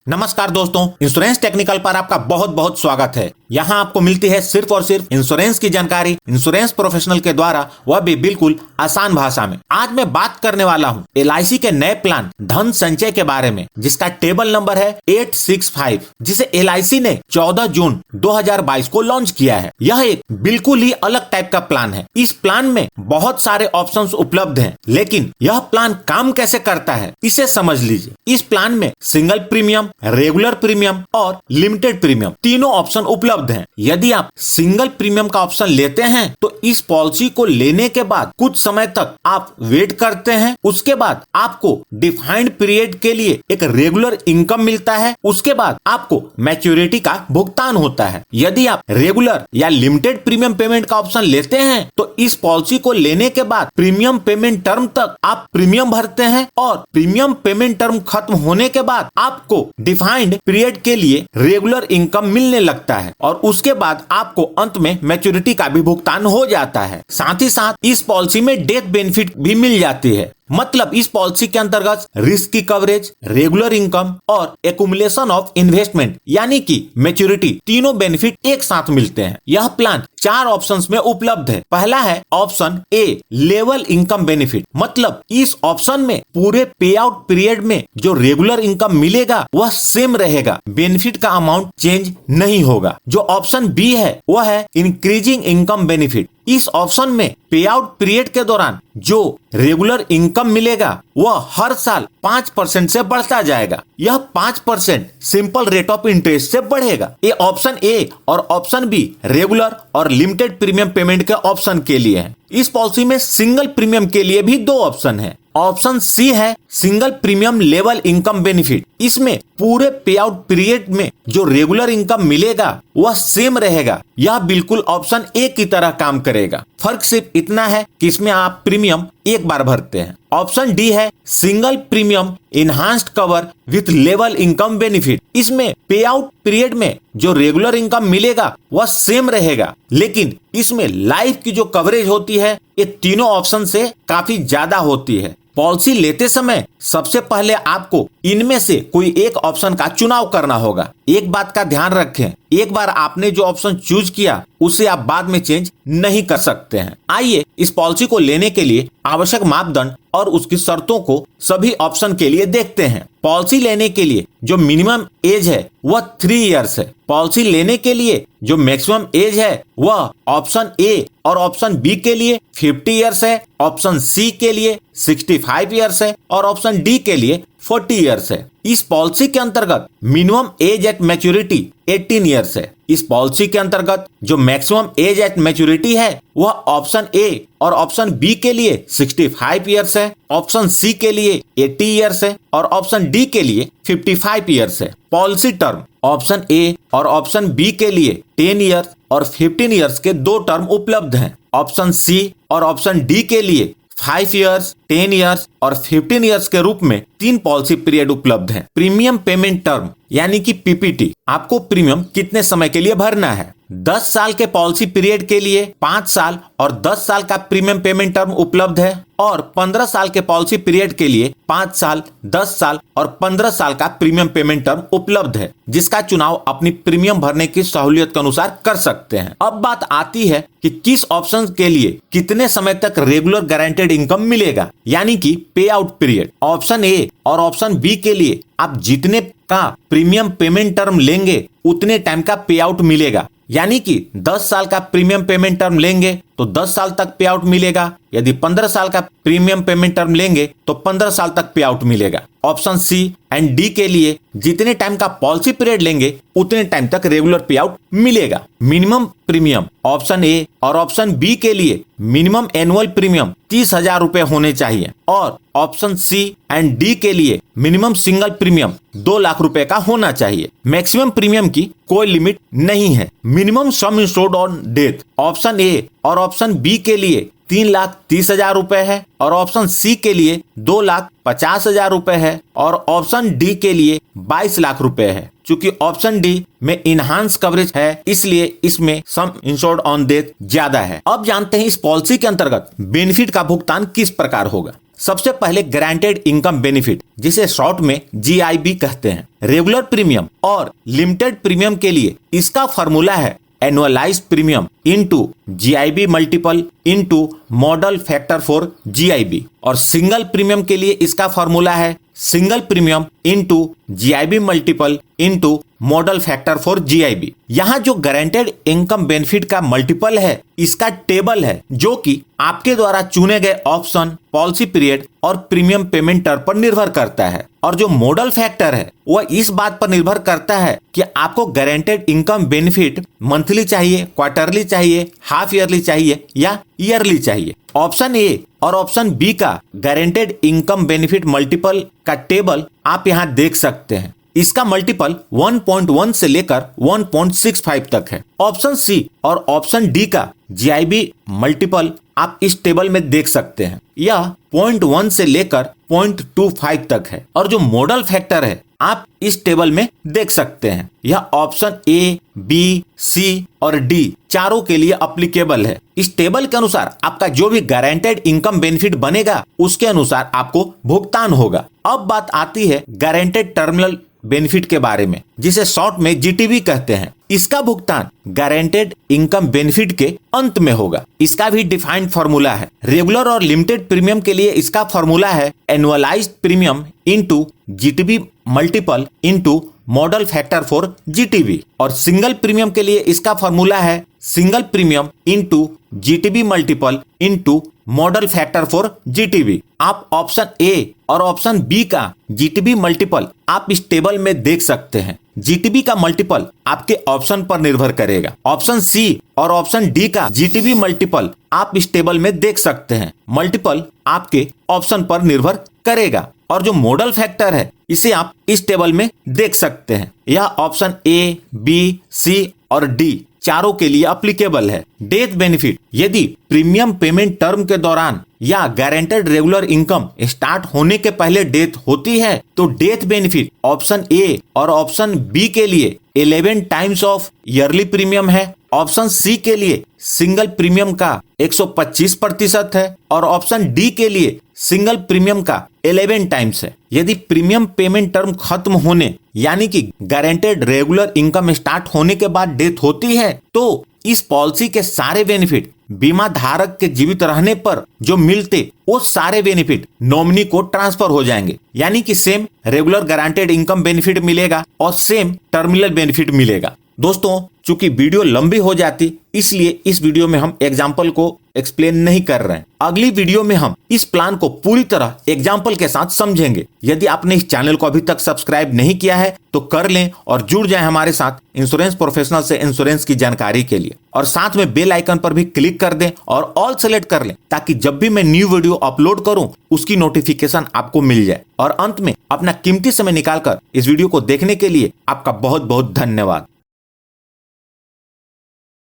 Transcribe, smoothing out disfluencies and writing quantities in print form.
नमस्कार दोस्तों, insurance technical पर आपका बहुत बहुत स्वागत है। यहाँ आपको मिलती है सिर्फ और सिर्फ इंश्योरेंस की जानकारी इंश्योरेंस प्रोफेशनल के द्वारा, वह भी बिल्कुल आसान भाषा में। आज मैं बात करने वाला हूँ LIC के नए प्लान धन संचय के बारे में, जिसका टेबल नंबर है 865, जिसे LIC ने 14 जून 2022 को लॉन्च किया है। यह एक बिल्कुल ही अलग टाइप का प्लान है। इस प्लान में बहुत सारे ऑप्शंस उपलब्ध हैं, लेकिन यह प्लान काम कैसे करता है इसे समझ लीजिए। इस प्लान में सिंगल प्रीमियम, रेगुलर प्रीमियम और लिमिटेड प्रीमियम तीनों ऑप्शन उपलब्ध हैं। यदि आप सिंगल प्रीमियम का ऑप्शन लेते हैं तो इस पॉलिसी को लेने के बाद कुछ समय तक आप वेट करते हैं। उसके बाद आपको डिफाइंड पीरियड के लिए एक रेगुलर इनकम मिलता है। उसके बाद आपको मैच्योरिटी का भुगतान होता है। यदि आप रेगुलर या लिमिटेड प्रीमियम पेमेंट का ऑप्शन लेते हैं तो इस पॉलिसी को लेने के बाद प्रीमियम पेमेंट टर्म तक आप प्रीमियम भरते हैं और प्रीमियम पेमेंट टर्म खत्म होने के बाद आपको डिफाइंड पीरियड के लिए रेगुलर इनकम मिलने लगता है और उसके बाद आपको अंत में मैच्योरिटी का भी भुगतान हो जाता है। साथ ही साथ इस पॉलिसी में डेथ बेनिफिट भी मिल जाती है। मतलब इस पॉलिसी के अंतर्गत रिस्क की कवरेज, रेगुलर इनकम और एक्युमुलेशन ऑफ इन्वेस्टमेंट यानी कि मैच्योरिटी तीनों बेनिफिट एक साथ मिलते हैं। यह प्लान 4 ऑप्शंस में उपलब्ध है। पहला है option A, level income benefit. मतलब इस ऑप्शन में पूरे पे आउट पीरियड में जो रेगुलर इनकम मिलेगा वह सेम रहेगा, बेनिफिट का अमाउंट चेंज नहीं होगा। जो ऑप्शन बी है वह है इंक्रीजिंग इनकम बेनिफिट। इस ऑप्शन में पे आउट पीरियड के दौरान जो रेगुलर इनकम मिलेगा वह हर साल 5% से बढ़ता जाएगा। यह 5% सिंपल रेट ऑफ इंटरेस्ट से बढ़ेगा। ये ऑप्शन ए और ऑप्शन बी रेगुलर और लिमिटेड प्रीमियम पेमेंट के ऑप्शन के लिए है। इस पॉलिसी में सिंगल प्रीमियम के लिए भी 2 ऑप्शन है। ऑप्शन सी है single premium level income benefit. इसमें पूरे पे आउट पीरियड में जो रेगुलर इनकम मिलेगा वह सेम रहेगा। यह बिल्कुल ऑप्शन ए की तरह काम करेगा। फर्क सिर्फ इतना है कि इसमें आप प्रीमियम एक बार भरते हैं। ऑप्शन डी है single premium enhanced cover with level income benefit. इसमें पे आउट पीरियड में जो रेगुलर इनकम मिलेगा वह सेम रहेगा, लेकिन इसमें लाइफ की जो कवरेज होती है ये तीनों ऑप्शन से काफी ज्यादा होती है। पॉलिसी लेते समय सबसे पहले आपको इनमें से कोई एक ऑप्शन का चुनाव करना होगा। एक बात का ध्यान रखें, एक बार आपने जो ऑप्शन चूज किया उसे आप बाद में चेंज नहीं कर सकते हैं। आइए इस पॉलिसी को लेने के लिए आवश्यक मापदंड और उसकी शर्तों को सभी ऑप्शन के लिए देखते हैं। पॉलिसी लेने के लिए जो मिनिमम एज है वह 3 इयर्स है। पॉलिसी लेने के लिए जो मैक्सिमम एज है वह ऑप्शन ए और ऑप्शन बी के लिए 50 इयर्स है, ऑप्शन सी के लिए 65 इयर्स है और ऑप्शन डी के लिए 40 इयर्स है। इस पॉलिसी के अंतर्गत minimum age at maturity 18 years है। इस पॉलिसी के अंतर्गत जो मैक्सिमम एज एट मैच्योरिटी है वह ऑप्शन ए और ऑप्शन बी के लिए 65 इयर्स है, ऑप्शन सी के लिए 80 इयर्स है और ऑप्शन डी के लिए 55 इयर्स है। पॉलिसी टर्म ऑप्शन ए और ऑप्शन बी के लिए 10 इयर्स और 15 इयर्स के 2 टर्म उपलब्ध हैं। ऑप्शन सी और ऑप्शन डी के लिए 5 इयर्स, 10 इयर्स और 15 इयर्स के रूप में 3 पॉलिसी पीरियड उपलब्ध हैं। प्रीमियम पेमेंट टर्म यानी कि PPT, आपको प्रीमियम कितने समय के लिए भरना है। 10 साल के पॉलिसी पीरियड के लिए 5 साल और 10 साल का प्रीमियम पेमेंट टर्म उपलब्ध है और 15 साल के पॉलिसी पीरियड के लिए 5 साल, 10 साल और 15 साल का प्रीमियम पेमेंट टर्म उपलब्ध है, जिसका चुनाव अपनी प्रीमियम भरने की सहूलियत के अनुसार कर सकते हैं। अब बात आती है कि किस ऑप्शन के लिए कितने समय तक रेगुलर गारंटेड इनकम मिलेगा, यानी कि पे आउट पीरियड। ऑप्शन ए और ऑप्शन बी के लिए आप जितने का प्रीमियम पेमेंट टर्म लेंगे उतने टाइम का पे आउट मिलेगा। यानी कि 10 साल का प्रीमियम पेमेंट टर्म लेंगे तो 10 साल तक पे आउट मिलेगा। यदि 15 साल का प्रीमियम पेमेंट टर्म लेंगे तो 15 साल तक पे आउट मिलेगा। ऑप्शन सी एंड डी के लिए जितने टाइम का पॉलिसी पीरियड लेंगे उतने टाइम तक रेगुलर पे आउट मिलेगा। मिनिमम प्रीमियम ऑप्शन ए और ऑप्शन बी के लिए मिनिमम एनुअल प्रीमियम 30,000 रुपए होने चाहिए और ऑप्शन सी एंड डी के लिए मिनिमम सिंगल प्रीमियम 2 लाख रुपए का होना चाहिए। मैक्सिमम प्रीमियम की कोई लिमिट नहीं है। Minimum some insured on death option A और ऑप्शन बी के लिए 3,30,000 रुपए है और ऑप्शन सी के लिए 2,50,000 रुपए है और ऑप्शन डी के लिए 22 लाख रुपए है। चूंकि ऑप्शन डी में इनहांस कवरेज है इसलिए इसमें सम इंश्योर्ड ऑन डेथ ज्यादा है। अब जानते हैं इस पॉलिसी के अंतर्गत बेनिफिट का भुगतान किस प्रकार होगा। सबसे पहले गारंटेड इनकम बेनिफिट, जिसे शॉर्ट में GIB कहते हैं। रेगुलर प्रीमियम और लिमिटेड प्रीमियम के लिए इसका फॉर्मूला है annualised premium into GIB multiple into model factor for GIB, और सिंगल प्रीमियम के लिए इसका फॉर्मूला है single premium into GIB multiple into model factor for GIB। यहाँ जो गारंटेड इनकम बेनिफिट का मल्टीपल है, इसका टेबल है जो कि आपके द्वारा चुने गए ऑप्शन, पॉलिसी पीरियड और प्रीमियम पेमेंट टर्म पर निर्भर करता है। और जो मॉडल फैक्टर है वह इस बात पर निर्भर करता है कि आपको गारंटेड इनकम बेनिफिट मंथली चाहिए, क्वार्टरली चाहिए, हाफ ईयरली चाहिए या ईयरली चाहिए। ऑप्शन ए और ऑप्शन बी का गारंटेड इनकम बेनिफिट मल्टीपल का टेबल आप यहाँ देख सकते हैं। इसका मल्टीपल 1.1 से लेकर 1.65 तक है। ऑप्शन सी और ऑप्शन डी का GIB मल्टीपल आप इस टेबल में देख सकते हैं, यह 0.1 से लेकर 0.25 तक है। और जो मॉडल फैक्टर है आप इस टेबल में देख सकते हैं, यह ऑप्शन A, B, C और D चारों के लिए अप्लीकेबल है। इस टेबल के अनुसार आपका जो भी गारंटेड इनकम बेनिफिट बनेगा उसके अनुसार आपको भुगतान होगा। अब बात आती है गारंटेड टर्मिनल बेनिफिट के बारे में, जिसे शॉर्ट में GTB कहते हैं। इसका भुगतान गारंटेड इनकम बेनिफिट के अंत में होगा। इसका भी डिफाइंड फॉर्मूला है। रेगुलर और लिमिटेड प्रीमियम के लिए इसका फॉर्मूला है annualised premium into GTB multiple into model factor for GTB, और सिंगल प्रीमियम के लिए इसका फॉर्मूला है single premium into GTB multiple into model factor for GTB। आप ऑप्शन ए और ऑप्शन बी का GTB मल्टीपल आप इस टेबल में देख सकते हैं। GTB का मल्टीपल आपके ऑप्शन पर निर्भर करेगा। ऑप्शन सी और ऑप्शन डी का GTB मल्टीपल आप इस टेबल में देख सकते हैं। मल्टीपल आपके ऑप्शन पर निर्भर करेगा। और जो मॉडल फैक्टर है इसे आप इस टेबल में देख सकते हैं। यह ऑप्शन A, B, C और D चारों के लिए अप्लीकेबल है। डेथ बेनिफिट, यदि प्रीमियम पेमेंट टर्म के दौरान या गारंटेड रेगुलर इनकम स्टार्ट होने के पहले डेथ होती है तो डेथ बेनिफिट ऑप्शन A और ऑप्शन B के लिए 11 टाइम्स ऑफ ईयरली प्रीमियम है। ऑप्शन सी के लिए सिंगल प्रीमियम का 125% है और ऑप्शन डी के लिए सिंगल प्रीमियम का 11 टाइम्स है। यदि प्रीमियम पेमेंट टर्म खत्म होने यानी कि गारंटेड रेगुलर इनकम स्टार्ट होने के बाद डेथ होती है तो इस पॉलिसी के सारे बेनिफिट बीमा धारक के जीवित रहने पर जो मिलते वो सारे बेनिफिट नॉमिनी को ट्रांसफर हो जाएंगे, यानी कि same regular guaranteed income benefit मिलेगा और सेम टर्मिनल बेनिफिट मिलेगा। दोस्तों, चूंकि वीडियो लंबी हो जाती इसलिए इस वीडियो में हम एग्जाम्पल को एक्सप्लेन नहीं कर रहे हैं। अगली वीडियो में हम इस प्लान को पूरी तरह एग्जाम्पल के साथ समझेंगे। यदि आपने इस चैनल को अभी तक सब्सक्राइब नहीं किया है तो कर लें और जुड़ जाएं हमारे साथ इंश्योरेंस प्रोफेशनल से इंश्योरेंस की जानकारी के लिए, और साथ में बेल आइकन पर भी क्लिक कर दें और ऑल सेलेक्ट कर लें ताकि जब भी मैं न्यू वीडियो अपलोड करूं उसकी नोटिफिकेशन आपको मिल जाए। और अंत में अपना कीमती समय निकालकर इस वीडियो को देखने के लिए आपका बहुत बहुत धन्यवाद।